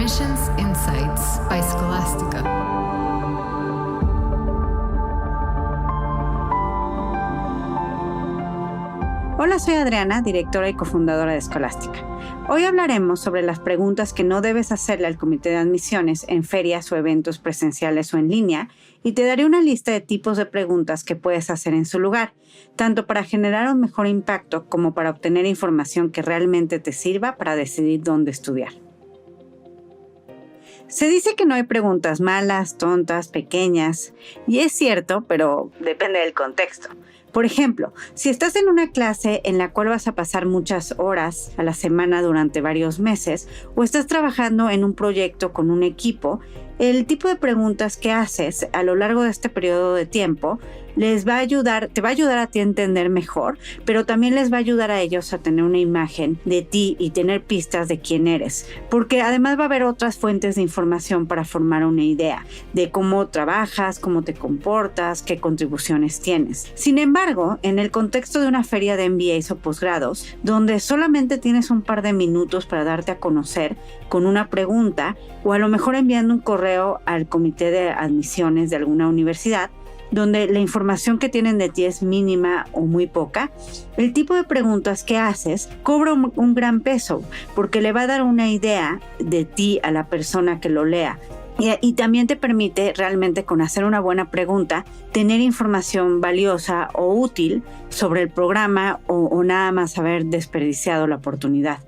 Admissions Insights by Scholastica. Hola, soy Adriana, directora y cofundadora de Scholastica. Hoy hablaremos sobre las preguntas que no debes hacerle al comité de admisiones en ferias o eventos presenciales o en línea, y te daré una lista de tipos de preguntas que puedes hacer en su lugar, tanto para generar un mejor impacto como para obtener información que realmente te sirva para decidir dónde estudiar. Se dice que no hay preguntas malas, tontas, pequeñas, y es cierto, pero depende del contexto. Por ejemplo, si estás en una clase en la cual vas a pasar muchas horas a la semana durante varios meses, o estás trabajando en un proyecto con un equipo, el tipo de preguntas que haces a lo largo de este periodo de tiempo te va a ayudar a ti a entender mejor, pero también les va a ayudar a ellos a tener una imagen de ti y tener pistas de quién eres, porque además va a haber otras fuentes de información para formar una idea de cómo trabajas, cómo te comportas, qué contribuciones tienes. Sin embargo, en el contexto de una feria de MBAs o posgrados, donde solamente tienes un par de minutos para darte a conocer con una pregunta o a lo mejor enviando un correo al comité de admisiones de alguna universidad, donde la información que tienen de ti es mínima o muy poca, el tipo de preguntas que haces cobra un gran peso, porque le va a dar una idea de ti a la persona que lo lea. Y también te permite realmente, con hacer una buena pregunta, tener información valiosa o útil sobre el programa o nada más haber desperdiciado la oportunidad.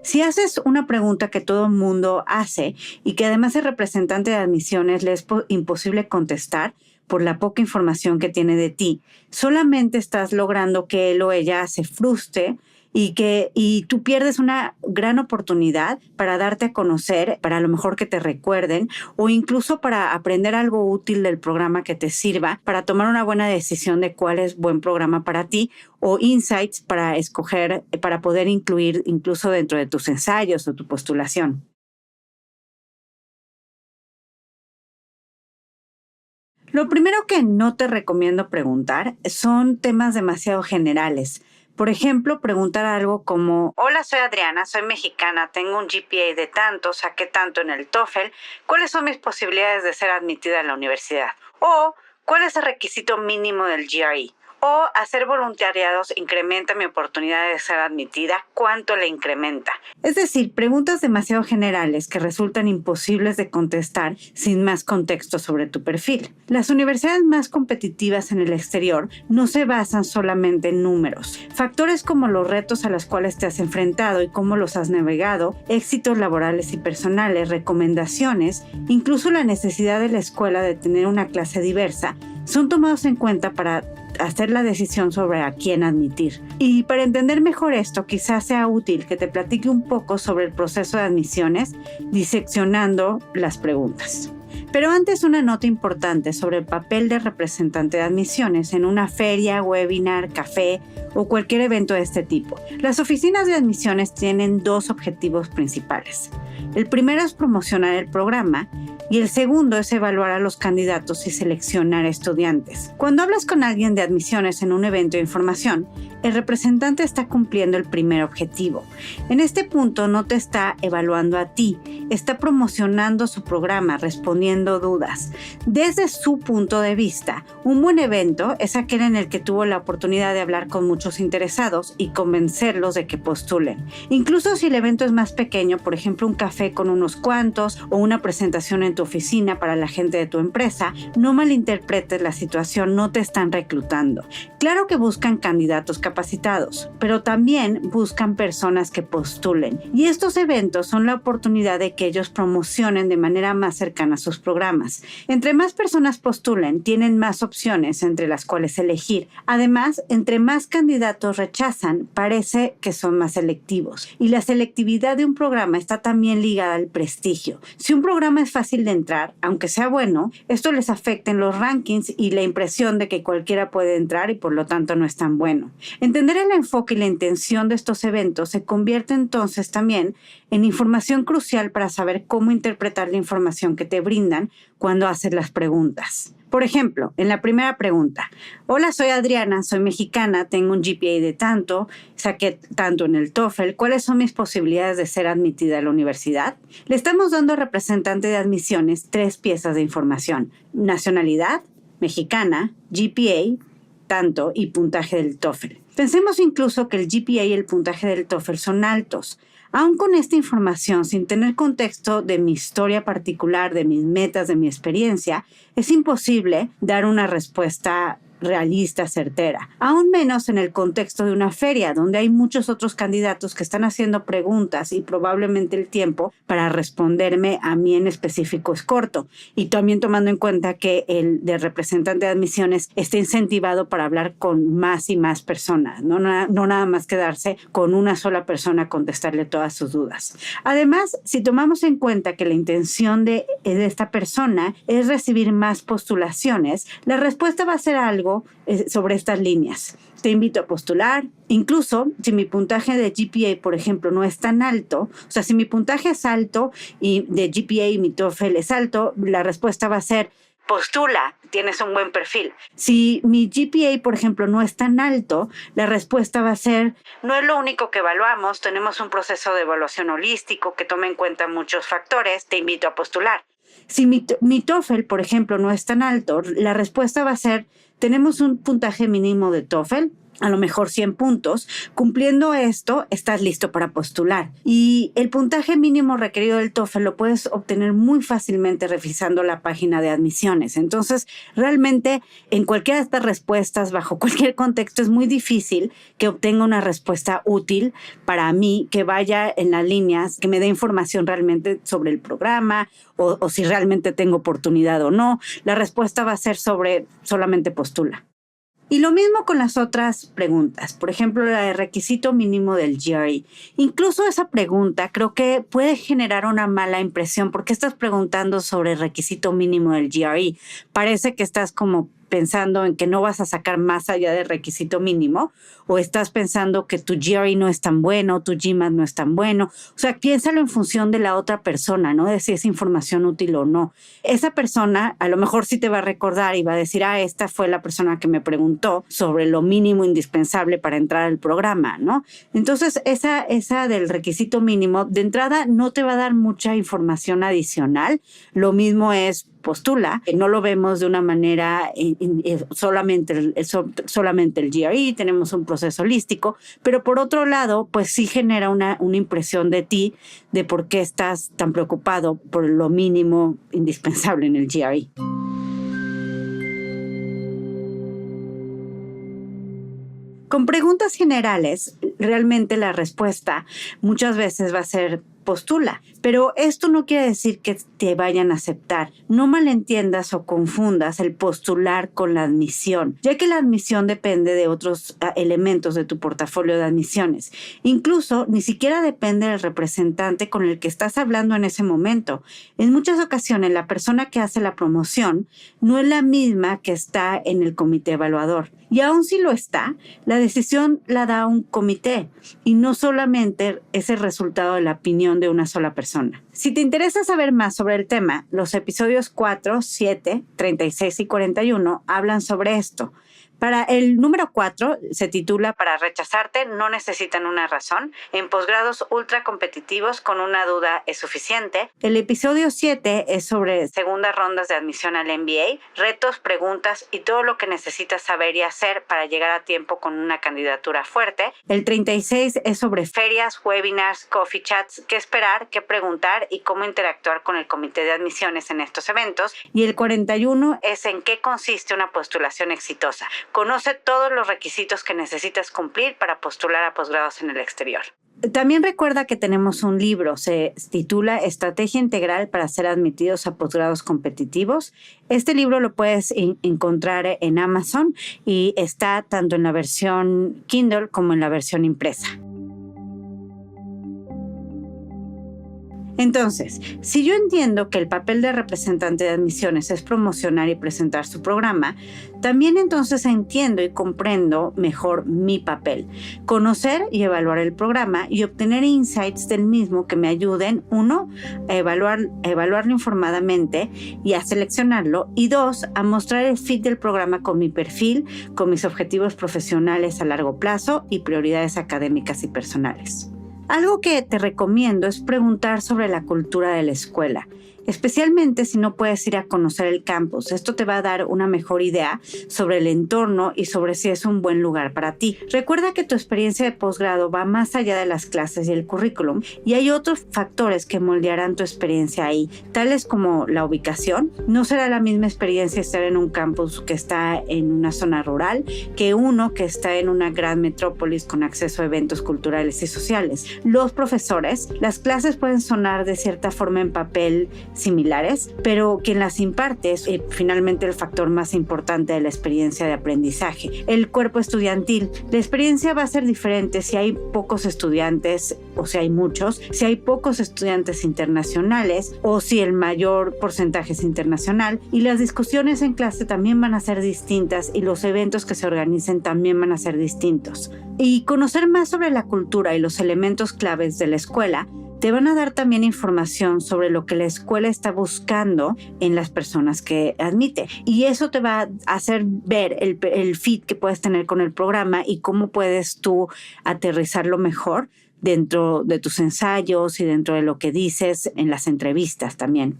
Si haces una pregunta que todo el mundo hace y que además el representante de admisiones le es imposible contestar por la poca información que tiene de ti, solamente estás logrando que él o ella se frustre y tú pierdes una gran oportunidad para darte a conocer, para a lo mejor que te recuerden o incluso para aprender algo útil del programa que te sirva para tomar una buena decisión de cuál es buen programa para ti o insights para escoger, para poder incluir incluso dentro de tus ensayos o tu postulación. Lo primero que no te recomiendo preguntar son temas demasiado generales. Por ejemplo, preguntar algo como: hola, soy Adriana, soy mexicana, tengo un GPA de tanto, saqué tanto en el TOEFL, ¿cuáles son mis posibilidades de ser admitida a la universidad? O, ¿cuál es el requisito mínimo del GRE? O, hacer voluntariados incrementa mi oportunidad de ser admitida, ¿cuánto le incrementa? Es decir, preguntas demasiado generales que resultan imposibles de contestar sin más contexto sobre tu perfil. Las universidades más competitivas en el exterior no se basan solamente en números. Factores como los retos a los cuales te has enfrentado y cómo los has navegado, éxitos laborales y personales, recomendaciones, incluso la necesidad de la escuela de tener una clase diversa, son tomados en cuenta para hacer la decisión sobre a quién admitir. Y para entender mejor esto, quizás sea útil que te platique un poco sobre el proceso de admisiones, diseccionando las preguntas. Pero antes, una nota importante sobre el papel del representante de admisiones en una feria, webinar, café o cualquier evento de este tipo. Las oficinas de admisiones tienen dos objetivos principales. El primero es promocionar el programa y el segundo es evaluar a los candidatos y seleccionar estudiantes. Cuando hablas con alguien de admisiones en un evento de información, el representante está cumpliendo el primer objetivo. En este punto no te está evaluando a ti, está promocionando su programa, respondiendo dudas. Desde su punto de vista, un buen evento es aquel en el que tuvo la oportunidad de hablar con muchos interesados y convencerlos de que postulen. Incluso si el evento es más pequeño, por ejemplo un café con unos cuantos o una presentación en tu oficina para la gente de tu empresa, no malinterpretes la situación, no te están reclutando. Claro que buscan candidatos capacitados, pero también buscan personas que postulen. Y estos eventos son la oportunidad de que ellos promocionen de manera más cercana sus programas. Entre más personas postulen, tienen más opciones entre las cuales elegir. Además, entre más candidatos rechazan, parece que son más selectivos. Y la selectividad de un programa está también ligada al prestigio. Si un programa es fácil de entrar, aunque sea bueno, esto les afecta en los rankings y la impresión de que cualquiera puede entrar y por lo tanto no es tan bueno. Entender el enfoque y la intención de estos eventos se convierte entonces también en información crucial para saber cómo interpretar la información que te brindan cuando haces las preguntas. Por ejemplo, en la primera pregunta, hola, soy Adriana, soy mexicana, tengo un GPA de tanto, saqué tanto en el TOEFL, ¿cuáles son mis posibilidades de ser admitida a la universidad? Le estamos dando al representante de admisiones 3 piezas de información: nacionalidad, mexicana, GPA, tanto y puntaje del TOEFL. Pensemos incluso que el GPA y el puntaje del TOEFL son altos. Aún con esta información, sin tener contexto de mi historia particular, de mis metas, de mi experiencia, es imposible dar una respuesta realista, certera. Aún menos en el contexto de una feria, donde hay muchos otros candidatos que están haciendo preguntas y probablemente el tiempo para responderme a mí en específico es corto. Y también tomando en cuenta que el de representante de admisiones está incentivado para hablar con más y más personas, no nada más quedarse con una sola persona a contestarle todas sus dudas. Además, si tomamos en cuenta que la intención de esta persona es recibir más postulaciones, la respuesta va a ser algo sobre estas líneas. Te invito a postular. Incluso si mi puntaje de GPA, por ejemplo, no es tan alto, o sea, si mi puntaje es alto y de GPA y mi TOEFL es alto, la respuesta va a ser postula, tienes un buen perfil. Si mi GPA, por ejemplo, no es tan alto, la respuesta va a ser, no es lo único que evaluamos, tenemos un proceso de evaluación holístico que toma en cuenta muchos factores, te invito a postular. Si mi TOEFL, por ejemplo, no es tan alto, la respuesta va a ser, tenemos un puntaje mínimo de TOEFL, a lo mejor 100 puntos. Cumpliendo esto, estás listo para postular. Y el puntaje mínimo requerido del TOEFL lo puedes obtener muy fácilmente revisando la página de admisiones. Entonces, realmente, en cualquiera de estas respuestas, bajo cualquier contexto, es muy difícil que obtenga una respuesta útil para mí, que vaya en las líneas, que me dé información realmente sobre el programa o si realmente tengo oportunidad o no. La respuesta va a ser sobre solamente postula. Y lo mismo con las otras preguntas, por ejemplo, la de requisito mínimo del GRE. Incluso esa pregunta creo que puede generar una mala impresión porque estás preguntando sobre el requisito mínimo del GRE. Parece que estás como pensando en que no vas a sacar más allá del requisito mínimo, o estás pensando que tu GRE no es tan bueno, tu GMAT no es tan bueno. O sea, piénsalo en función de la otra persona, ¿no? De si es información útil o no. Esa persona a lo mejor sí te va a recordar y va a decir, esta fue la persona que me preguntó sobre lo mínimo indispensable para entrar al programa, ¿no? Entonces, esa del requisito mínimo, de entrada no te va a dar mucha información adicional. Lo mismo es postula, no lo vemos de una manera solamente el GRE, tenemos un proceso holístico, pero por otro lado, pues sí genera una impresión de ti, de por qué estás tan preocupado por lo mínimo indispensable en el GRE. Con preguntas generales, realmente la respuesta muchas veces va a ser postula, pero esto no quiere decir que te vayan a aceptar. No malentiendas o confundas el postular con la admisión, ya que la admisión depende de otros elementos de tu portafolio de admisiones. Incluso ni siquiera depende del representante con el que estás hablando en ese momento. En muchas ocasiones la persona que hace la promoción no es la misma que está en el comité evaluador. Y aun si lo está, la decisión la da un comité y no solamente es el resultado de la opinión de una sola persona. Si te interesa saber más sobre el tema, los episodios 4, 7, 36 y 41 hablan sobre esto. Para el número 4 se titula Para rechazarte no necesitan una razón. En posgrados ultra competitivos con una duda es suficiente. El episodio 7 es sobre segundas rondas de admisión al MBA, retos, preguntas y todo lo que necesitas saber y hacer para llegar a tiempo con una candidatura fuerte. El 36 es sobre ferias, webinars, coffee chats, qué esperar, qué preguntar y cómo interactuar con el comité de admisiones en estos eventos. Y el 41 es en qué consiste una postulación exitosa. Conoce todos los requisitos que necesitas cumplir para postular a posgrados en el exterior. También recuerda que tenemos un libro, se titula Estrategia Integral para ser admitidos a posgrados competitivos. Este libro lo puedes encontrar en Amazon y está tanto en la versión Kindle como en la versión impresa. Entonces, si yo entiendo que el papel de representante de admisiones es promocionar y presentar su programa, también entonces entiendo y comprendo mejor mi papel, conocer y evaluar el programa y obtener insights del mismo que me ayuden, 1, a evaluarlo informadamente y a seleccionarlo, y 2, a mostrar el fit del programa con mi perfil, con mis objetivos profesionales a largo plazo y prioridades académicas y personales. Algo que te recomiendo es preguntar sobre la cultura de la escuela, especialmente si no puedes ir a conocer el campus. Esto te va a dar una mejor idea sobre el entorno y sobre si es un buen lugar para ti. Recuerda que tu experiencia de posgrado va más allá de las clases y el currículum, y hay otros factores que moldearán tu experiencia ahí, tales como la ubicación. No será la misma experiencia estar en un campus que está en una zona rural que uno que está en una gran metrópolis con acceso a eventos culturales y sociales. Los profesores, las clases pueden sonar de cierta forma en papel similares, pero quien las imparte es finalmente el factor más importante de la experiencia de aprendizaje. El cuerpo estudiantil. La experiencia va a ser diferente si hay pocos estudiantes o si hay muchos, si hay pocos estudiantes internacionales o si el mayor porcentaje es internacional, y las discusiones en clase también van a ser distintas y los eventos que se organicen también van a ser distintos. Y conocer más sobre la cultura y los elementos claves de la escuela te van a dar también información sobre lo que la escuela está buscando en las personas que admite. Y eso te va a hacer ver el fit que puedes tener con el programa y cómo puedes tú aterrizarlo mejor dentro de tus ensayos y dentro de lo que dices en las entrevistas también.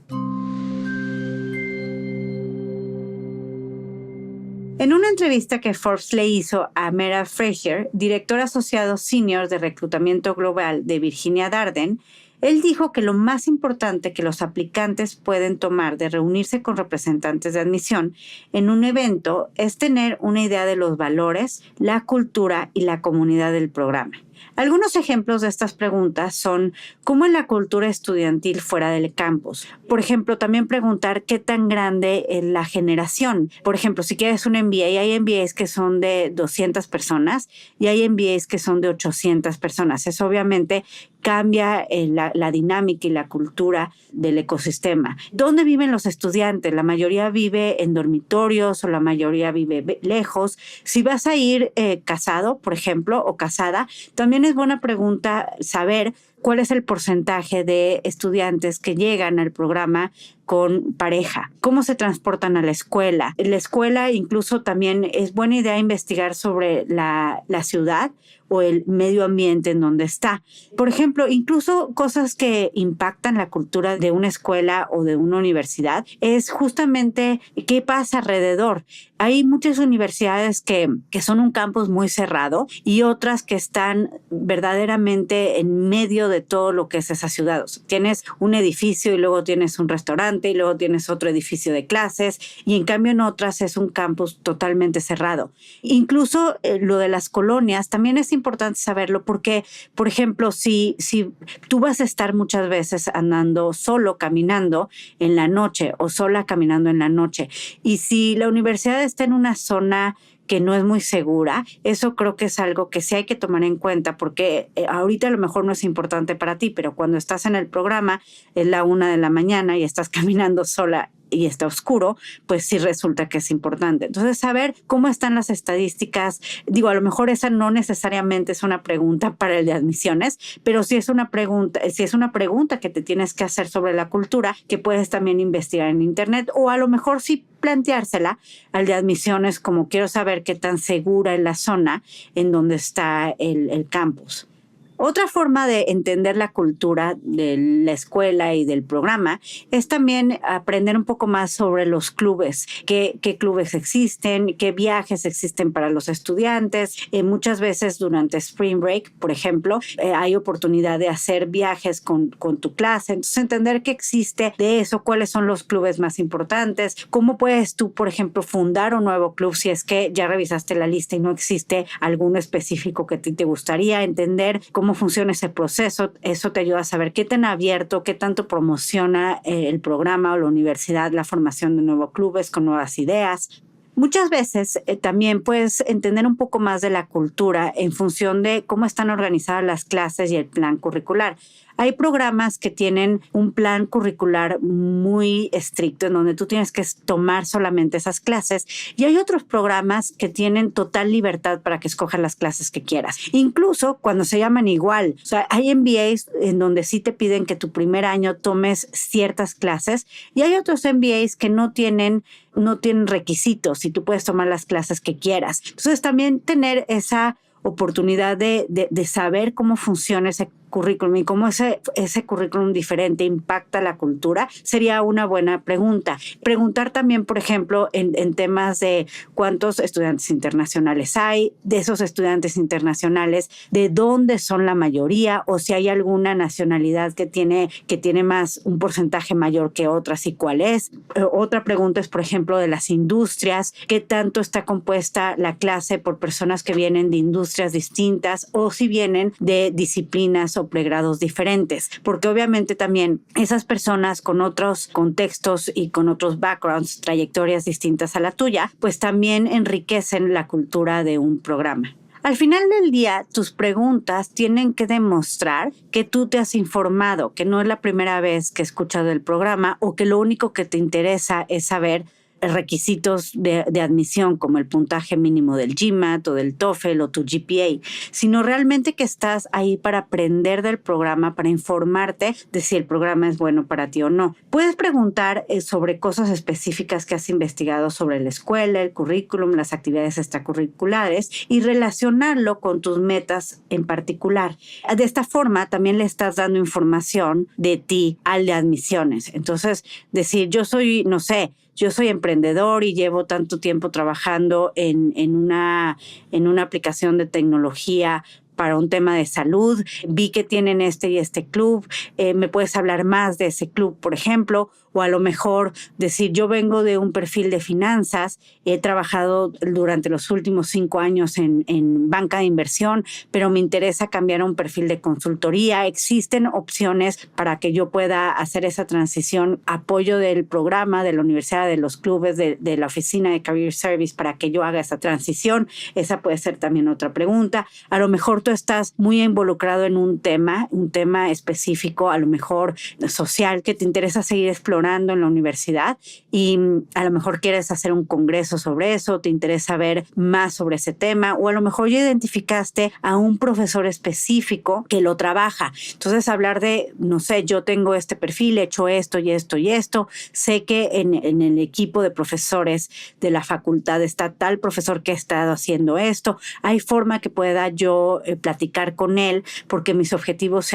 En una entrevista que Forbes le hizo a Mera Frazier, director asociado senior de reclutamiento global de Virginia Darden, él dijo que lo más importante que los aplicantes pueden tomar de reunirse con representantes de admisión en un evento es tener una idea de los valores, la cultura y la comunidad del programa. Algunos ejemplos de estas preguntas son cómo es la cultura estudiantil fuera del campus. Por ejemplo, también preguntar qué tan grande es la generación. Por ejemplo, si quieres un MBA, hay MBAs que son de 200 personas y hay MBAs que son de 800 personas. Eso obviamente cambia la dinámica y la cultura del ecosistema. ¿Dónde viven los estudiantes? La mayoría vive en dormitorios o la mayoría vive lejos. Si vas a ir casado, por ejemplo, o casada, también es buena pregunta saber cuál es el porcentaje de estudiantes que llegan al programa con pareja, cómo se transportan a la escuela. En la escuela incluso también es buena idea investigar sobre la ciudad o el medio ambiente en donde está. Por ejemplo, incluso cosas que impactan la cultura de una escuela o de una universidad es justamente qué pasa alrededor. Hay muchas universidades que son un campus muy cerrado y otras que están verdaderamente en medio de todo lo que es esa ciudad. O sea, tienes un edificio y luego tienes un restaurante y luego tienes otro edificio de clases, y en cambio en otras es un campus totalmente cerrado. Incluso lo de las colonias también es importante saberlo porque, por ejemplo, si tú vas a estar muchas veces andando solo caminando en la noche o sola caminando en la noche, y si la universidad está en una zona que no es muy segura, eso creo que es algo que sí hay que tomar en cuenta, porque ahorita a lo mejor no es importante para ti, pero cuando estás en el programa es la 1 de la mañana y estás caminando sola y está oscuro, pues sí resulta que es importante. Entonces, saber cómo están las estadísticas, digo, a lo mejor esa no necesariamente es una pregunta para el de admisiones, pero sí es una pregunta que te tienes que hacer sobre la cultura, que puedes también investigar en internet, o a lo mejor sí planteársela al de admisiones, como quiero saber qué tan segura es la zona en donde está el campus. Otra forma de entender la cultura de la escuela y del programa es también aprender un poco más sobre los clubes, qué clubes existen, qué viajes existen para los estudiantes. Muchas veces durante Spring Break, por ejemplo, hay oportunidad de hacer viajes con tu clase. Entonces, entender qué existe de eso, cuáles son los clubes más importantes, cómo puedes tú, por ejemplo, fundar un nuevo club si es que ya revisaste la lista y no existe alguno específico que a ti te gustaría, entender cómo funciona ese proceso. Eso te ayuda a saber qué tan abierto, qué tanto promociona el programa o la universidad la formación de nuevos clubes con nuevas ideas. Muchas veces también puedes entender un poco más de la cultura en función de cómo están organizadas las clases y el plan curricular. Hay programas que tienen un plan curricular muy estricto en donde tú tienes que tomar solamente esas clases, y hay otros programas que tienen total libertad para que escojas las clases que quieras, incluso cuando se llaman igual. O sea, hay MBAs en donde sí te piden que tu primer año tomes ciertas clases, y hay otros MBAs que no tienen requisitos y tú puedes tomar las clases que quieras. Entonces también tener esa oportunidad de saber cómo funciona ese currículum y cómo ese currículum diferente impacta la cultura sería una buena pregunta. Preguntar también, por ejemplo, en temas de cuántos estudiantes internacionales hay, de esos estudiantes internacionales, de dónde son la mayoría, o si hay alguna nacionalidad que tiene más, un porcentaje mayor que otras, y cuál es. Otra pregunta es, por ejemplo, de las industrias, qué tanto está compuesta la clase por personas que vienen de industrias distintas o si vienen de disciplinas o pregrados diferentes, porque obviamente también esas personas con otros contextos y con otros backgrounds, trayectorias distintas a la tuya, pues también enriquecen la cultura de un programa. Al final del día, tus preguntas tienen que demostrar que tú te has informado, que no es la primera vez que has escuchado el programa o que lo único que te interesa es saber requisitos de admisión como el puntaje mínimo del GMAT o del TOEFL o tu GPA, sino realmente que estás ahí para aprender del programa, para informarte de si el programa es bueno para ti o no. Puedes preguntar sobre cosas específicas que has investigado sobre la escuela, el currículum, las actividades extracurriculares y relacionarlo con tus metas en particular. De esta forma también le estás dando información de ti al de admisiones. Entonces, decir, yo soy emprendedor y llevo tanto tiempo trabajando en una aplicación de tecnología para un tema de salud. Vi que tienen este y este club. ¿Me puedes hablar más de ese club, por ejemplo? O a lo mejor decir, yo vengo de un perfil de finanzas, he trabajado durante los últimos 5 años en banca de inversión, pero me interesa cambiar a un perfil de consultoría. Existen opciones para que yo pueda hacer esa transición, apoyo del programa, de la universidad, de los clubes, de la oficina de Career Service para que yo haga esa transición. Esa puede ser también otra pregunta. A lo mejor tú estás muy involucrado en un tema específico, a lo mejor social, que te interesa seguir explorando en la universidad y a lo mejor quieres hacer un congreso sobre eso, te interesa ver más sobre ese tema, o a lo mejor ya identificaste a un profesor específico que lo trabaja. Entonces hablar de, no sé, yo tengo este perfil, he hecho esto y esto y esto, sé que en el equipo de profesores de la facultad está tal profesor que ha estado haciendo esto, hay forma que pueda yo platicar con él porque mis objetivos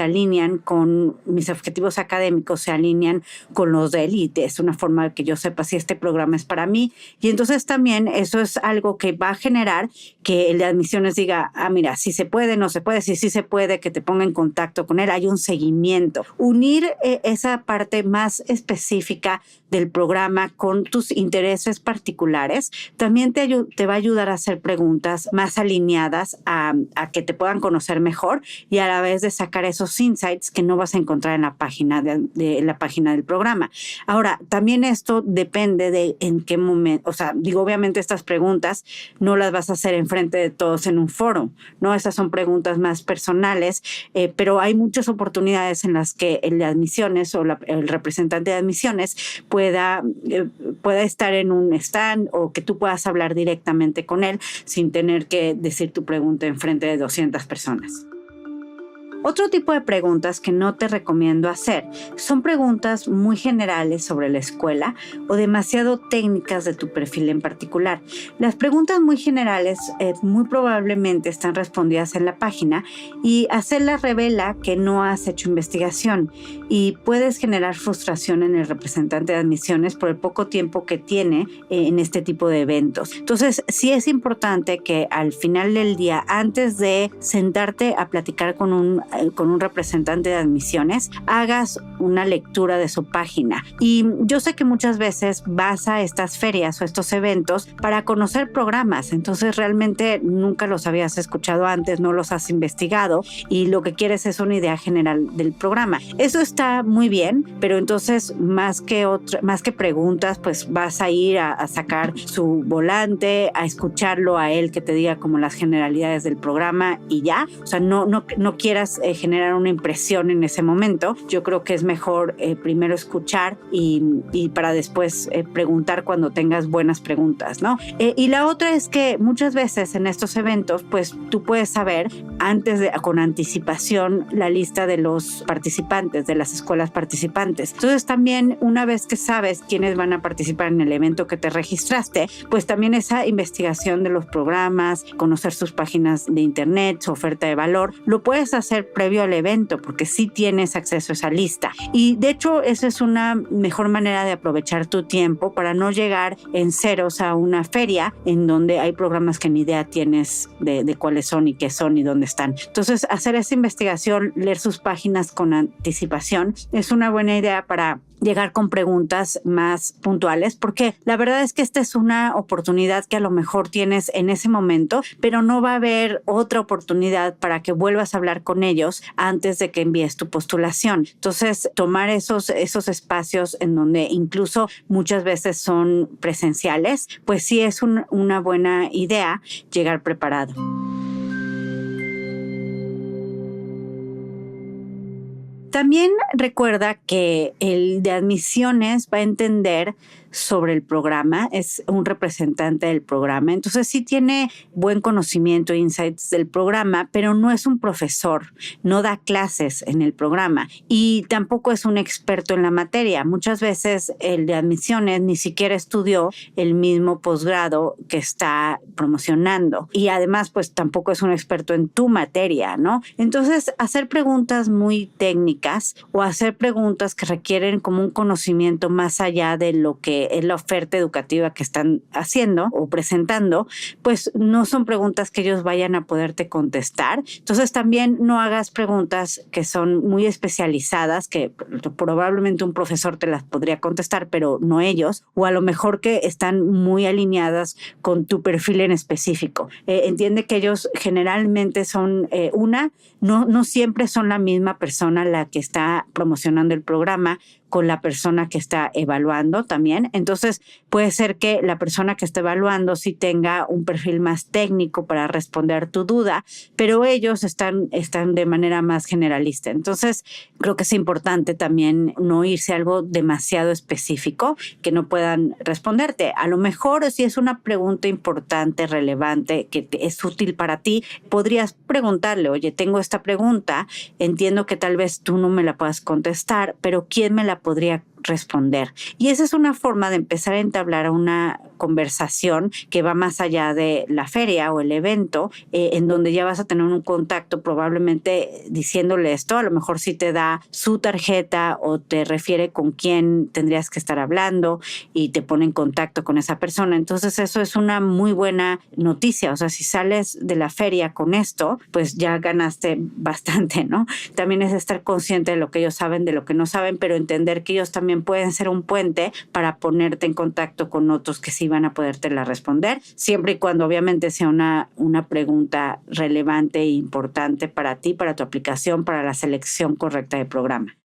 académicos se alinean con los de él, y es una forma que yo sepa si este programa es para mí. Y entonces también eso es algo que va a generar que el de admisiones diga, mira, si se puede, no se puede, si sí se puede, que te ponga en contacto con él, hay un seguimiento. Unir esa parte más específica del programa con tus intereses particulares también te va a ayudar a hacer preguntas más alineadas a que te puedan conocer mejor y a la vez de sacar esos insights que no vas a encontrar en la página de la página del programa. Ahora, también esto depende de en qué momento, obviamente estas preguntas no las vas a hacer enfrente de todos en un foro, ¿no? Estas son preguntas más personales, pero hay muchas oportunidades en las que el de admisiones o el representante de admisiones pueda estar en un stand o que tú puedas hablar directamente con él sin tener que decir tu pregunta enfrente de 200 personas. Otro tipo de preguntas que no te recomiendo hacer son preguntas muy generales sobre la escuela o demasiado técnicas de tu perfil en particular. Las preguntas muy generales muy probablemente están respondidas en la página y hacerlas revela que no has hecho investigación y puedes generar frustración en el representante de admisiones por el poco tiempo que tiene en este tipo de eventos. Entonces, sí es importante que al final del día, antes de sentarte a platicar con un representante de admisiones, hagas una lectura de su página. Y yo sé que muchas veces vas a estas ferias o estos eventos para conocer programas, entonces realmente nunca los habías escuchado antes, no los has investigado y lo que quieres es una idea general del programa. Eso está muy bien, pero entonces más que preguntas, pues vas a ir a sacar su volante, a escucharlo a él que te diga como las generalidades del programa y ya. O sea, no quieras generar una impresión en ese momento. Yo creo que es mejor primero escuchar y para después preguntar cuando tengas buenas preguntas, ¿no? Y la otra es que muchas veces en estos eventos, pues tú puedes saber con anticipación la lista de los participantes, de las escuelas participantes. Entonces también una vez que sabes quiénes van a participar en el evento que te registraste, pues también esa investigación de los programas, conocer sus páginas de internet, su oferta de valor, lo puedes hacer previo al evento porque sí tienes acceso a esa lista. Y de hecho esa es una mejor manera de aprovechar tu tiempo para no llegar en ceros a una feria en donde hay programas que ni idea tienes de cuáles son y qué son y dónde están. Entonces hacer esa investigación, leer sus páginas con anticipación es una buena idea para llegar con preguntas más puntuales, porque la verdad es que esta es una oportunidad que a lo mejor tienes en ese momento, pero no va a haber otra oportunidad para que vuelvas a hablar con ellos antes de que envíes tu postulación. Entonces, tomar esos espacios en donde incluso muchas veces son presenciales, pues sí es una buena idea llegar preparado. También recuerda que el de admisiones va a entender sobre el programa, es un representante del programa, entonces sí tiene buen conocimiento, insights del programa, pero no es un profesor, no da clases en el programa y tampoco es un experto en la materia. Muchas veces el de admisiones ni siquiera estudió el mismo posgrado que está promocionando y además pues tampoco es un experto en tu materia, ¿no? Entonces hacer preguntas muy técnicas o hacer preguntas que requieren como un conocimiento más allá de lo que es la oferta educativa que están haciendo o presentando, pues no son preguntas que ellos vayan a poderte contestar. Entonces también no hagas preguntas que son muy especializadas, que probablemente un profesor te las podría contestar, pero no ellos, o a lo mejor que están muy alineadas con tu perfil en específico. Entiende que ellos generalmente son no siempre son la misma persona la que está promocionando el programa con la persona que está evaluando también. Entonces puede ser que la persona que está evaluando sí tenga un perfil más técnico para responder tu duda, pero ellos están de manera más generalista. Entonces creo que es importante también no irse a algo demasiado específico que no puedan responderte. A lo mejor si es una pregunta importante, relevante, que es útil para ti, podrías preguntarle, oye, tengo esta pregunta, entiendo que tal vez tú no me la puedas contestar, pero ¿quién me la podría responder? Y esa es una forma de empezar a entablar una conversación que va más allá de la feria o el evento, en donde ya vas a tener un contacto probablemente diciéndole esto. A lo mejor sí te da su tarjeta o te refiere con quién tendrías que estar hablando y te pone en contacto con esa persona. Entonces eso es una muy buena noticia. O sea, si sales de la feria con esto, pues ya ganaste bastante, ¿no? También es estar consciente de lo que ellos saben, de lo que no saben, pero entender que ellos también pueden ser un puente para ponerte en contacto con otros que sí van a podértela responder, siempre y cuando obviamente sea una pregunta relevante e importante para ti, para tu aplicación, para la selección correcta de programa.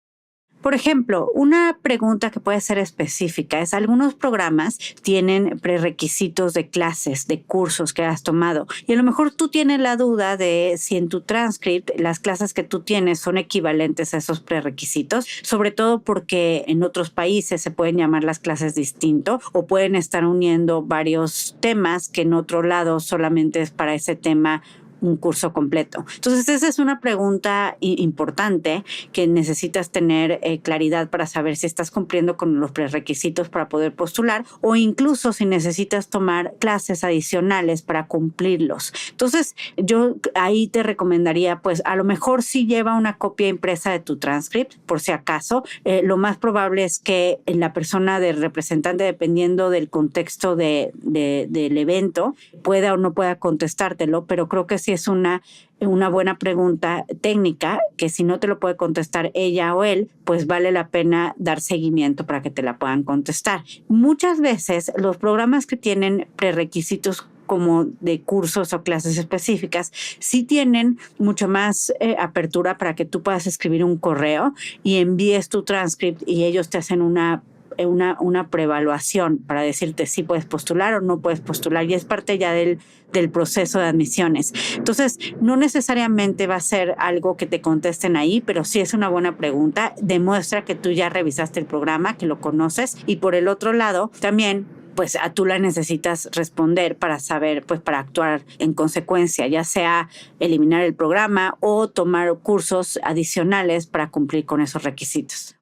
Por ejemplo, una pregunta que puede ser específica es: algunos programas tienen prerequisitos de clases, de cursos que has tomado, y a lo mejor tú tienes la duda de si en tu transcript las clases que tú tienes son equivalentes a esos prerequisitos, sobre todo porque en otros países se pueden llamar las clases distinto o pueden estar uniendo varios temas que en otro lado solamente es para ese tema un curso completo. Entonces esa es una pregunta importante que necesitas tener claridad para saber si estás cumpliendo con los prerequisitos para poder postular o incluso si necesitas tomar clases adicionales para cumplirlos. Entonces yo ahí te recomendaría, pues a lo mejor sí lleva una copia impresa de tu transcript por si acaso. Lo más probable es que la persona del representante, dependiendo del contexto del evento, pueda o no pueda contestártelo, pero creo que sí es una buena pregunta técnica que si no te lo puede contestar ella o él, pues vale la pena dar seguimiento para que te la puedan contestar. Muchas veces los programas que tienen prerequisitos como de cursos o clases específicas, sí tienen mucho más apertura para que tú puedas escribir un correo y envíes tu transcript y ellos te hacen una una preevaluación para decirte si puedes postular o no puedes postular, y es parte ya del proceso de admisiones. Entonces, no necesariamente va a ser algo que te contesten ahí, pero sí es una buena pregunta. Demuestra que tú ya revisaste el programa, que lo conoces, y por el otro lado, también pues tú la necesitas responder para saber, pues para actuar en consecuencia, ya sea eliminar el programa o tomar cursos adicionales para cumplir con esos requisitos.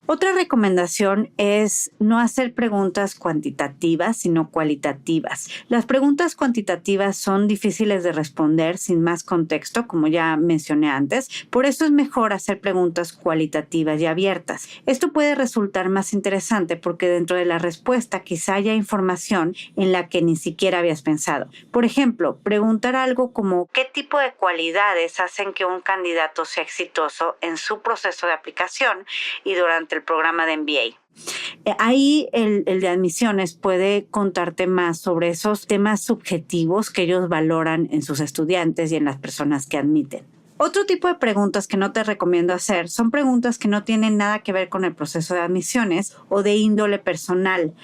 Otra recomendación es no hacer preguntas cuantitativas, sino cualitativas. Las preguntas cuantitativas son difíciles de responder sin más contexto, como ya mencioné antes. Por eso es mejor hacer preguntas cualitativas y abiertas. Esto puede resultar más interesante porque dentro de la respuesta quizá haya información en la que ni siquiera habías pensado. Por ejemplo, preguntar algo como ¿qué tipo de cualidades hacen que un candidato sea exitoso en su proceso de aplicación y durante el programa de MBA? Ahí el de admisiones puede contarte más sobre esos temas subjetivos que ellos valoran en sus estudiantes y en las personas que admiten. Otro tipo de preguntas que no te recomiendo hacer son preguntas que no tienen nada que ver con el proceso de admisiones o de índole personal.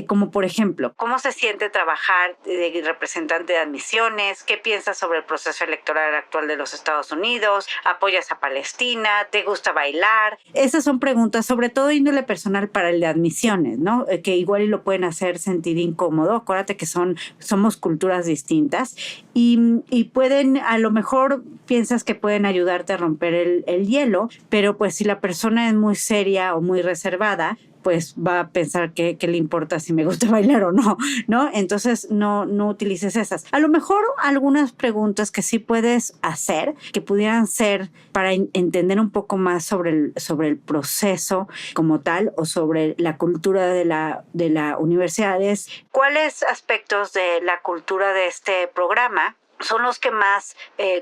Como por ejemplo, ¿cómo se siente trabajar de representante de admisiones? ¿Qué piensas sobre el proceso electoral actual de los Estados Unidos? ¿Apoyas a Palestina? ¿Te gusta bailar? Esas son preguntas, sobre todo índole personal para el de admisiones, ¿no? Que igual lo pueden hacer sentir incómodo. Acuérdate que somos culturas distintas y pueden, a lo mejor piensas que pueden ayudarte a romper el hielo, pero pues si la persona es muy seria o muy reservada, pues va a pensar que le importa si me gusta bailar o no, ¿no? Entonces no utilices esas. A lo mejor algunas preguntas que sí puedes hacer, que pudieran ser para entender un poco más sobre el proceso como tal o sobre la cultura de la universidad es ¿cuáles aspectos de la cultura de este programa son los que más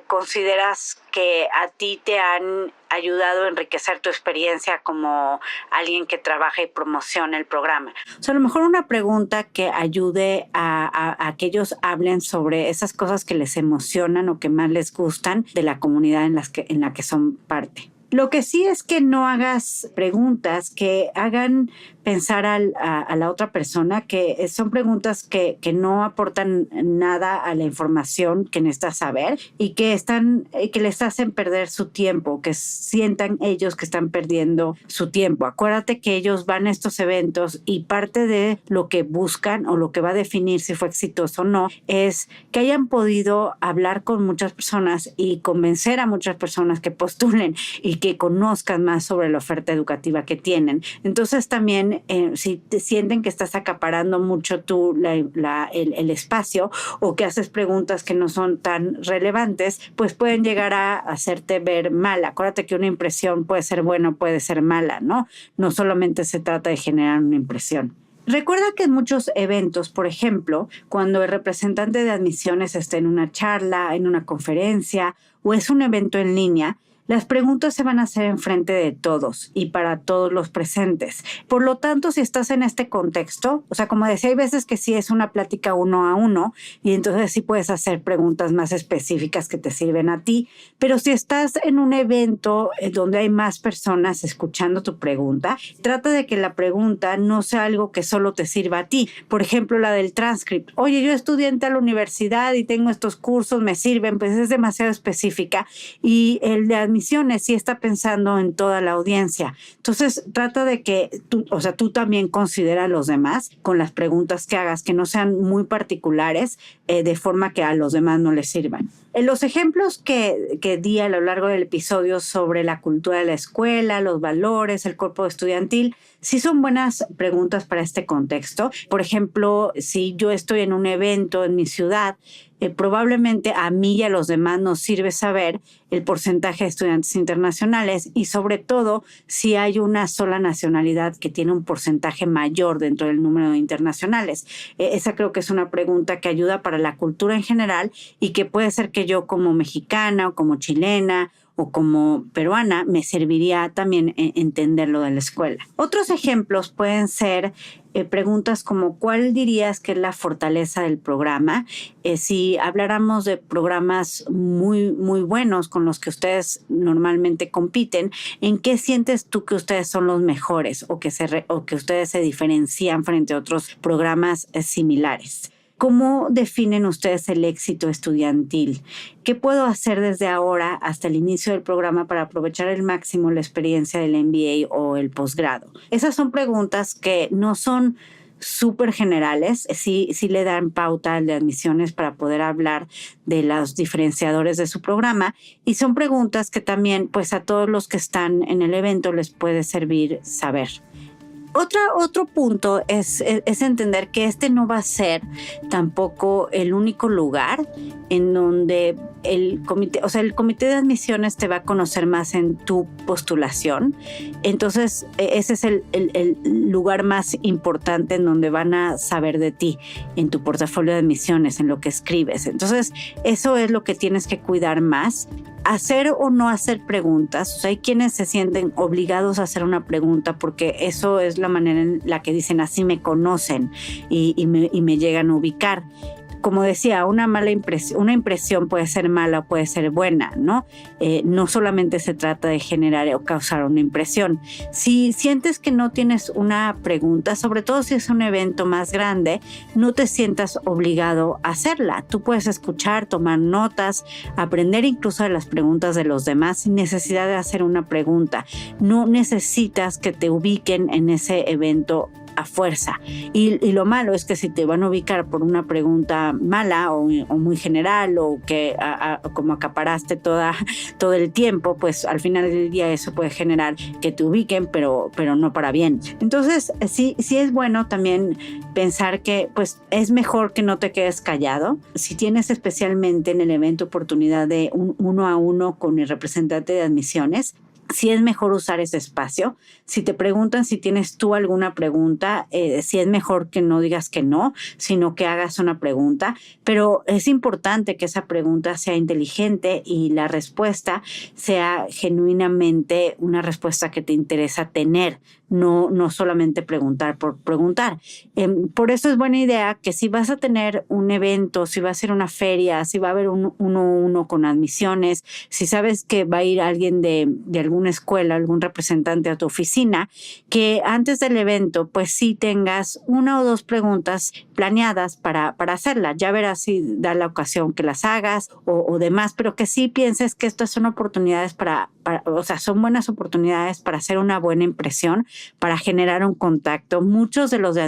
consideras que a ti te han ayudado a enriquecer tu experiencia como alguien que trabaja y promociona el programa? O sea, a lo mejor una pregunta que ayude a que ellos hablen sobre esas cosas que les emocionan o que más les gustan de la comunidad en la que son parte. Lo que sí es que no hagas preguntas que hagan pensar a la otra persona, que son preguntas que no aportan nada a la información que necesitas saber y que les hacen perder su tiempo, que sientan ellos que están perdiendo su tiempo. Acuérdate que ellos van a estos eventos y parte de lo que buscan o lo que va a definir si fue exitoso o no es que hayan podido hablar con muchas personas y convencer a muchas personas que postulen y que conozcan más sobre la oferta educativa que tienen. Entonces también si te sienten que estás acaparando mucho tú el espacio o que haces preguntas que no son tan relevantes, pues pueden llegar a hacerte ver mal. Acuérdate que una impresión puede ser buena o puede ser mala, ¿no? No solamente se trata de generar una impresión. Recuerda que en muchos eventos, por ejemplo, cuando el representante de admisiones está en una charla, en una conferencia o es un evento en línea, las preguntas se van a hacer enfrente de todos y para todos los presentes. Por lo tanto, si estás en este contexto, o sea, como decía, hay veces que sí es una plática uno a uno y entonces sí puedes hacer preguntas más específicas que te sirven a ti. Pero si estás en un evento donde hay más personas escuchando tu pregunta, trata de que la pregunta no sea algo que solo te sirva a ti. Por ejemplo, la del transcript. Oye, yo estudié en tal universidad y tengo estos cursos, me sirven, pues es demasiado específica. Y el de admisiones sí está pensando en toda la audiencia. Entonces, trata de que tú también considera a los demás con las preguntas que hagas, que no sean muy particulares, de forma que a los demás no les sirvan. Los ejemplos que di a lo largo del episodio sobre la cultura de la escuela, los valores, el cuerpo estudiantil, sí son buenas preguntas para este contexto. Por ejemplo, si yo estoy en un evento en mi ciudad, probablemente a mí y a los demás nos sirve saber el porcentaje de estudiantes internacionales y sobre todo si hay una sola nacionalidad que tiene un porcentaje mayor dentro del número de internacionales. Esa creo que es una pregunta que ayuda para la cultura en general y que puede ser que yo como mexicana o como chilena o como peruana, me serviría también entender lo de la escuela. Otros ejemplos pueden ser preguntas como ¿cuál dirías que es la fortaleza del programa? Si habláramos de programas muy, muy buenos con los que ustedes normalmente compiten, ¿en qué sientes tú que ustedes son los mejores o que ustedes se diferencian frente a otros programas similares? ¿Cómo definen ustedes el éxito estudiantil? ¿Qué puedo hacer desde ahora hasta el inicio del programa para aprovechar al máximo la experiencia del MBA o el posgrado? Esas son preguntas que no son súper generales, sí le dan pauta al de admisiones para poder hablar de los diferenciadores de su programa, y son preguntas que también pues a todos los que están en el evento les puede servir saber. Otro punto es entender que este no va a ser tampoco el único lugar en donde el comité de admisiones te va a conocer más en tu postulación. Entonces, ese es el lugar más importante en donde van a saber de ti, en tu portafolio de admisiones, en lo que escribes. Entonces, eso es lo que tienes que cuidar más. Hacer o no hacer preguntas. O sea, hay quienes se sienten obligados a hacer una pregunta porque eso es la manera en la que dicen así me conocen y me llegan a ubicar. Como decía, una impresión puede ser mala o puede ser buena, ¿no? No solamente se trata de generar o causar una impresión. Si sientes que no tienes una pregunta, sobre todo si es un evento más grande, no te sientas obligado a hacerla. Tú puedes escuchar, tomar notas, aprender incluso de las preguntas de los demás sin necesidad de hacer una pregunta. No necesitas que te ubiquen en ese evento a fuerza. Y lo malo es que si te van a ubicar por una pregunta mala o muy general o que como acaparaste todo el tiempo, pues al final del día eso puede generar que te ubiquen, pero no para bien. Entonces, sí es bueno también pensar que pues es mejor que no te quedes callado. Si tienes especialmente en el evento oportunidad de un 1-a-1 con el representante de admisiones, sí es mejor usar ese espacio. Si te preguntan si tienes tú alguna pregunta, sí es mejor que no digas que no, sino que hagas una pregunta. Pero es importante que esa pregunta sea inteligente y la respuesta sea genuinamente una respuesta que te interesa tener, no solamente preguntar por preguntar. Por eso es buena idea que si vas a tener un evento, si va a ser una feria, si va a haber un 1-a-1 con admisiones, si sabes que va a ir alguien de alguna escuela, algún representante a tu oficina, que antes del evento pues sí tengas 1 o 2 preguntas planeadas para hacerla. Ya verás si da la ocasión que las hagas o demás, pero que sí pienses que estas son oportunidades son buenas oportunidades para hacer una buena impresión, para generar un contacto. Algunos de los de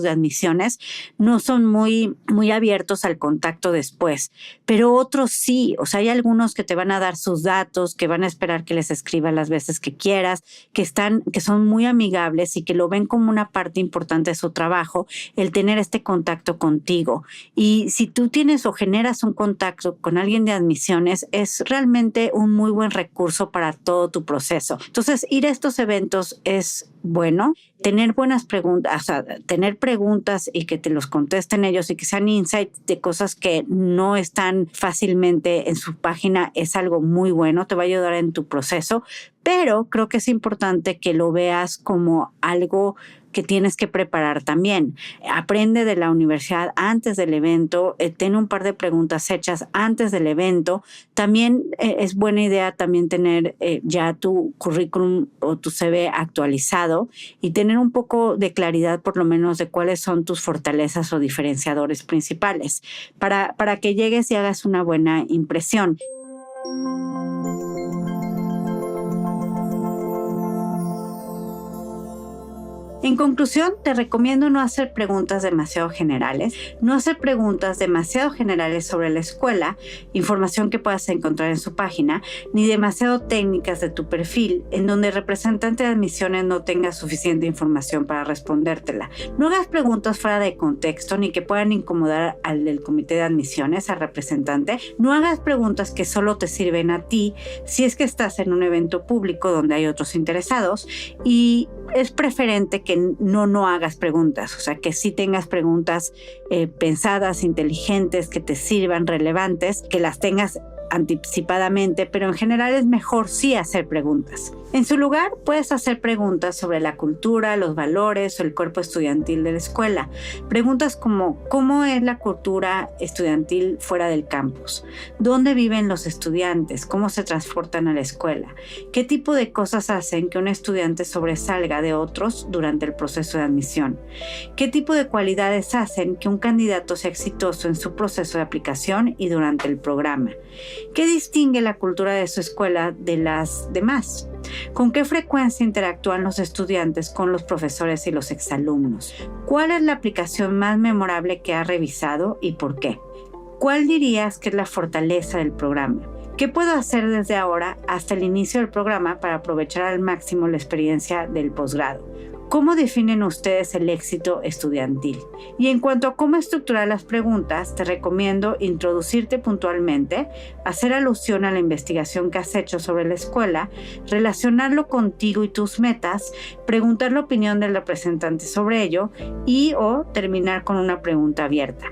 admisiones no son muy, muy abiertos al contacto después, pero otros sí. O sea, hay algunos que te van a dar sus datos, que van a esperar que les escriba las veces que quieras, que son muy amigables y que lo ven como una parte importante de su trabajo, el tener este contacto contigo. Y si tú tienes o generas un contacto con alguien de admisiones, es realmente un muy buen recurso para todo tu proceso. Entonces, ir a estos eventos es bueno. Tener buenas preguntas, o sea, tener preguntas y que te los contesten ellos y que sean insights de cosas que no están fácilmente en su página es algo muy bueno, te va a ayudar en tu proceso, pero creo que es importante que lo veas como algo que tienes que preparar también. Aprende de la universidad antes del evento, ten un par de preguntas hechas antes del evento. También es buena idea también tener ya tu currículum o tu CV actualizado y tener un poco de claridad por lo menos de cuáles son tus fortalezas o diferenciadores principales para que llegues y hagas una buena impresión. En conclusión, te recomiendo no hacer preguntas demasiado generales, sobre la escuela, información que puedas encontrar en su página, ni demasiado técnicas de tu perfil, en donde el representante de admisiones no tenga suficiente información para respondértela. No hagas preguntas fuera de contexto ni que puedan incomodar al del comité de admisiones, al representante. No hagas preguntas que solo te sirven a ti si es que estás en un evento público donde hay otros interesados, y es preferente que no hagas preguntas, o sea, que sí tengas preguntas pensadas, inteligentes, que te sirvan, relevantes, que las tengas anticipadamente, pero en general es mejor sí hacer preguntas. En su lugar, puedes hacer preguntas sobre la cultura, los valores o el cuerpo estudiantil de la escuela. Preguntas como ¿cómo es la cultura estudiantil fuera del campus? ¿Dónde viven los estudiantes? ¿Cómo se transportan a la escuela? ¿Qué tipo de cosas hacen que un estudiante sobresalga de otros durante el proceso de admisión? ¿Qué tipo de cualidades hacen que un candidato sea exitoso en su proceso de aplicación y durante el programa? ¿Qué distingue la cultura de su escuela de las demás? ¿Con qué frecuencia interactúan los estudiantes con los profesores y los exalumnos? ¿Cuál es la aplicación más memorable que has revisado y por qué? ¿Cuál dirías que es la fortaleza del programa? ¿Qué puedo hacer desde ahora hasta el inicio del programa para aprovechar al máximo la experiencia del posgrado? ¿Cómo definen ustedes el éxito estudiantil? Y en cuanto a cómo estructurar las preguntas, te recomiendo introducirte puntualmente, hacer alusión a la investigación que has hecho sobre la escuela, relacionarlo contigo y tus metas, preguntar la opinión del representante sobre ello o terminar con una pregunta abierta.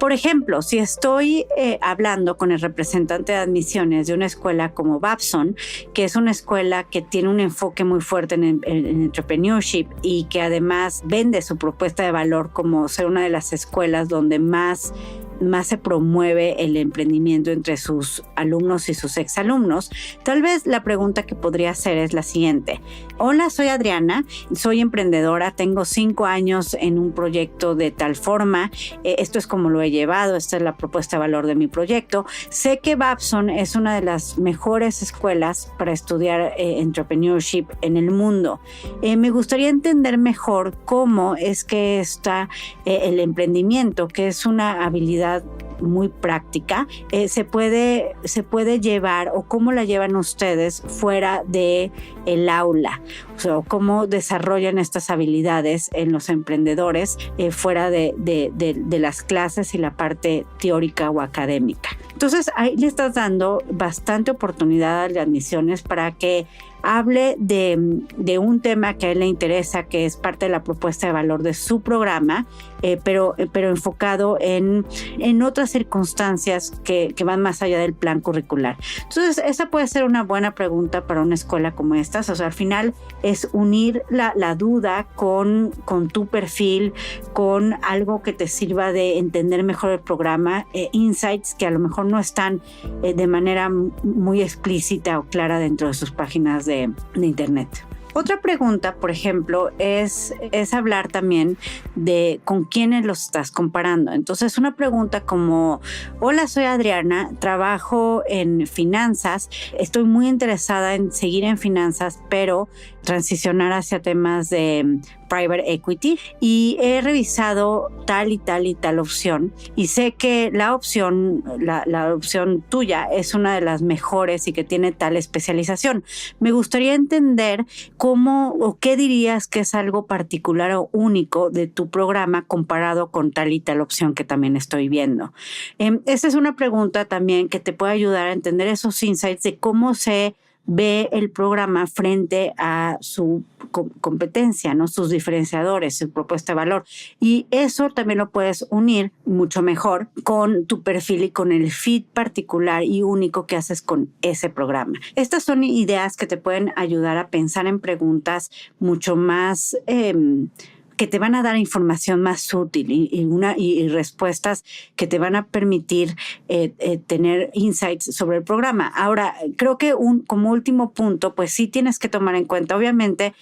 Por ejemplo, si estoy hablando con el representante de admisiones de una escuela como Babson, que es una escuela que tiene un enfoque muy fuerte en entrepreneurship y que además vende su propuesta de valor como ser una de las escuelas donde más se promueve el emprendimiento entre sus alumnos y sus exalumnos, tal vez la pregunta que podría hacer es la siguiente. Hola, soy Adriana, soy emprendedora, tengo 5 años en un proyecto de tal forma, esto es como lo he llevado, esta es la propuesta de valor de mi proyecto. Sé que Babson es una de las mejores escuelas para estudiar entrepreneurship en el mundo. Me gustaría entender mejor cómo es que está el emprendimiento, que es una habilidad muy práctica, se puede llevar o cómo la llevan ustedes fuera de el aula, o sea, cómo desarrollan estas habilidades en los emprendedores fuera de las clases y la parte teórica o académica. Entonces ahí le estás dando bastante oportunidad a las admisiones para que hable de un tema que a él le interesa, que es parte de la propuesta de valor de su programa, pero enfocado en otras circunstancias que van más allá del plan curricular. Entonces, esa puede ser una buena pregunta para una escuela como esta. O sea, al final es unir la duda con tu perfil, con algo que te sirva de entender mejor el programa, insights que a lo mejor no están de manera muy explícita o clara dentro de sus páginas de internet. Otra pregunta, por ejemplo, es hablar también de con quiénes los estás comparando. Entonces, una pregunta como, hola, soy Adriana, trabajo en finanzas, estoy muy interesada en seguir en finanzas, pero transicionar hacia temas de private equity y he revisado tal y tal opción y sé que la opción tuya es una de las mejores y que tiene tal especialización. Me gustaría entender cómo o qué dirías que es algo particular o único de tu programa comparado con tal y tal opción que también estoy viendo. Esa es una pregunta también que te puede ayudar a entender esos insights de cómo se ve el programa frente a su competencia, ¿no? Sus diferenciadores, su propuesta de valor. Y eso también lo puedes unir mucho mejor con tu perfil y con el fit particular y único que haces con ese programa. Estas son ideas que te pueden ayudar a pensar en preguntas mucho más que te van a dar información más útil y respuestas que te van a permitir tener insights sobre el programa. Ahora, creo que como último punto, pues sí tienes que tomar en cuenta, obviamente,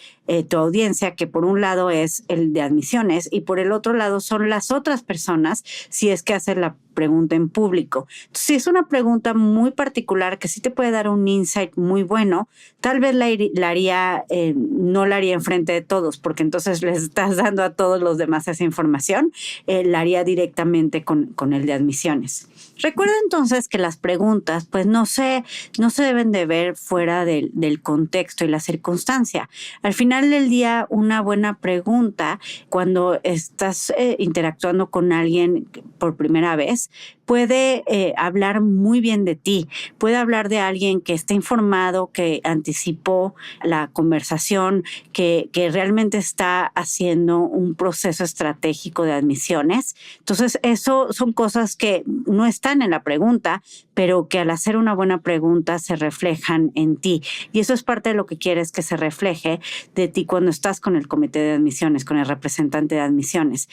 tu audiencia, que por un lado es el de admisiones y por el otro lado son las otras personas, si es que haces la pregunta en público. Entonces, si es una pregunta muy particular que sí te puede dar un insight muy bueno, tal vez no la haría enfrente de todos, porque entonces les estás dando a todos los demás esa información, la haría directamente con el de admisiones. Recuerda entonces que las preguntas pues no se deben de ver fuera del contexto y la circunstancia. Al final del día, una buena pregunta cuando estás interactuando con alguien por primera vez, puede hablar muy bien de ti, puede hablar de alguien que está informado, que anticipó la conversación, que realmente está haciendo un proceso estratégico de admisiones. Entonces, eso son cosas que no están en la pregunta, pero que al hacer una buena pregunta se reflejan en ti. Y eso es parte de lo que quieres que se refleje de ti cuando estás con el comité de admisiones, con el representante de admisiones.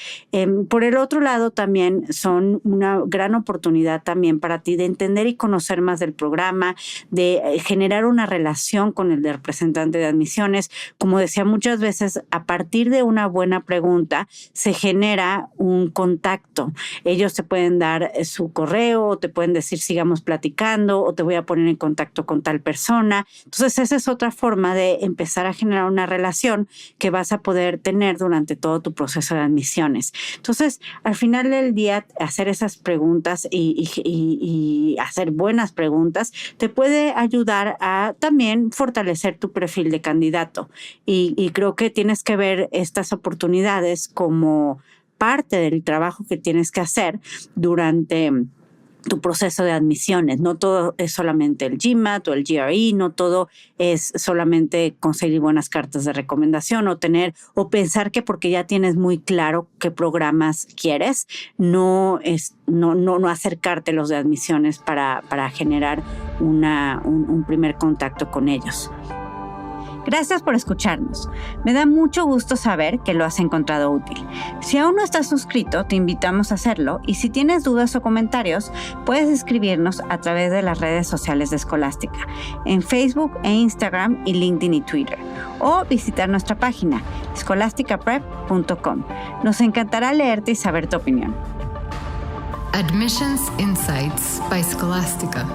Por el otro lado, también son una gran oportunidad también para ti de entender y conocer más del programa, de generar una relación con el representante de admisiones. Como decía muchas veces, a partir de una buena pregunta se genera un contacto. Ellos te pueden dar su correo, o te pueden decir sigamos platicando, o te voy a poner en contacto con tal persona. Entonces, esa es otra forma de empezar a generar una relación que vas a poder tener durante todo tu proceso de admisiones. Entonces, al final del día, hacer esas preguntas y hacer buenas preguntas te puede ayudar a también fortalecer tu perfil de candidato. Y creo que tienes que ver estas oportunidades como parte del trabajo que tienes que hacer durante tu proceso de admisiones. No todo es solamente el GMAT o el GRE, no todo es solamente conseguir buenas cartas de recomendación o pensar que porque ya tienes muy claro qué programas quieres, no acercarte a los de admisiones para generar un primer contacto con ellos. Gracias por escucharnos. Me da mucho gusto saber que lo has encontrado útil. Si aún no estás suscrito, te invitamos a hacerlo y si tienes dudas o comentarios, puedes escribirnos a través de las redes sociales de Escolástica, en Facebook e Instagram y LinkedIn y Twitter, o visitar nuestra página scholasticaprep.com. Nos encantará leerte y saber tu opinión. Admissions Insights by Scholastica.